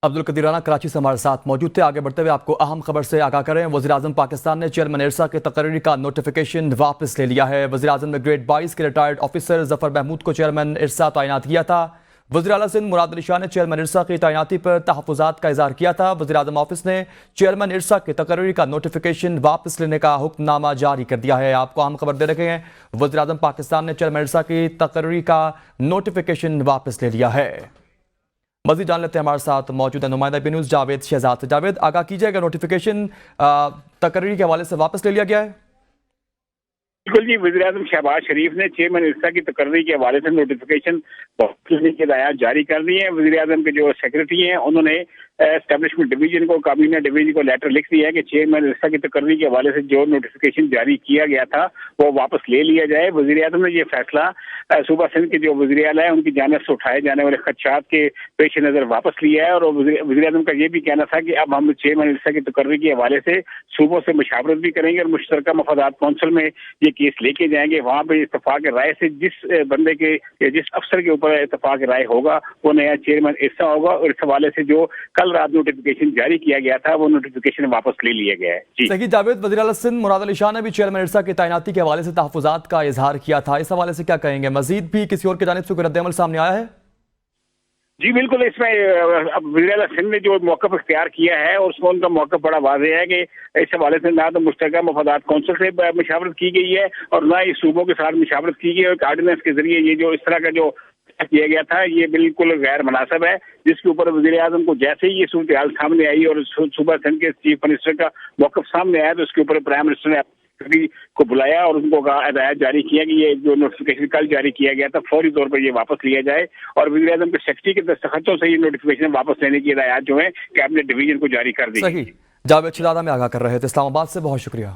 عبدالقدیر رانا کراچی سے ہمارے ساتھ موجود تھے۔ آگے بڑھتے ہوئے آپ کو اہم خبر سے آگاہ کریں۔ وزیراعظم پاکستان نے چیئرمین ارسا کی تقرری کا نوٹیفیکیشن واپس لے لیا ہے۔ وزیراعظم نے گریڈ 22 کے ریٹائرڈ آفیسر ظفر محمود کو چیئرمین ارسا تعینات کیا تھا۔ وزیر اعلیٰ سندھ مراد علی شاہ نے چیئرمین ارسا کی تعیناتی پر تحفظات کا اظہار کیا تھا۔ وزیراعظم آفس نے چیئرمین ارسا کی تقرری کا نوٹیفیکیشن واپس لینے کا حکم نامہ جاری کر دیا ہے۔ آپ کو اہم خبر دے رکھے ہیں، وزیراعظم پاکستان نے چیئرمین ارسا کی تقرری کا نوٹیفیکیشن واپس لے لیا ہے۔ مزید جان لیتے ہیں، ہمارے ساتھ موجود ہے نمائندہ بی نیوز جاوید شہزاد سے۔ جاوید، آگاہ کیجئے گا، نوٹیفیکیشن تقرری کے حوالے سے واپس لے لیا گیا ہے؟ بالکل جی، وزیراعظم شہباز شریف نے چیئرمین ارسا کی تقرری کے حوالے سے نوٹیفیکیشن واپس لینے کی ہدایات جاری کر دی ہیں۔ وزیراعظم کے جو سیکرٹری ہیں انہوں نے اسٹیبلشمنٹ ڈویژن کو، کابینہ ڈویژن کو لیٹر لکھ دیا ہے کہ چیئرمین ارسا کی تقرری کے حوالے سے جو نوٹیفیکیشن جاری کیا گیا تھا وہ واپس لے لیا جائے۔ وزیراعظم نے یہ فیصلہ صوبہ سندھ کے جو وزیر اعلیٰ ہیں ان کی جانب سے اٹھائے جانے والے خدشات کے پیش نظر واپس لیا ہے، اور وزیراعظم کا یہ بھی کہنا تھا کہ اب ہم چیئرمین ارسا کی تقرری کے حوالے سے صوبوں سے مشاورت بھی کریں گے اور مشترکہ مفادات کونسل میں یہ کیس لے کے جائیں گے۔ وہاں پہ اتفاق رائے سے جس بندے کے یا جس افسر کے اوپر اتفاق رائے ہوگا وہ نیا چیئرمین ارسا ہوگا، اور اس حوالے سے جو کل رات نوٹیفیکیشن جاری کیا گیا تھا وہ نوٹیفیکیشن واپس لے لیا گیا ہے۔ جی صحیح جاوید، وزیر اعلیٰ سندھ مراد علی شاہ نے بھی چیئرمین ارسا کی تعیناتی کے حوالے سے تحفظات کا اظہار کیا تھا، اس حوالے سے کیا کہیں گے؟ مزید بھی کسی اور کی جانب سے کوئی رد عمل سامنے آیا ہے؟ جی بالکل، اس میں وزیر اعلیٰ سندھ نے جو موقف اختیار کیا ہے اور اس میں ان کا موقف بڑا واضح ہے کہ اس حوالے سے نہ تو مشترکہ مفادات کونسل سے مشاورت کی گئی ہے اور نہ ہی صوبوں کے ساتھ مشاورت کی گئی ہے، اور آرڈیننس کے ذریعے یہ جو اس طرح کا جو کیا گیا تھا یہ بالکل غیر مناسب ہے، جس کے اوپر وزیر اعظم کو جیسے ہی یہ صورتحال سامنے آئی اور صوبہ سندھ کے چیف منسٹر کا موقف سامنے آیا تو اس کے اوپر پرائم منسٹر نے کو بلایا اور ان کو ہدایت جاری کیا کہ یہ جو نوٹیفیکیشن کل جاری کیا گیا تھا فوری طور پر یہ واپس لیا جائے، اور وزیر اعظم کے سیکرٹری کے دستخطوں سے یہ نوٹیفیکیشن واپس لینے کی ہدایات جو ہے کیبنٹ ڈویژن کو جاری کر دی۔ صحیح، جاوید شہزاد میں آگاہ کر رہے تھے اسلام آباد سے، بہت شکریہ۔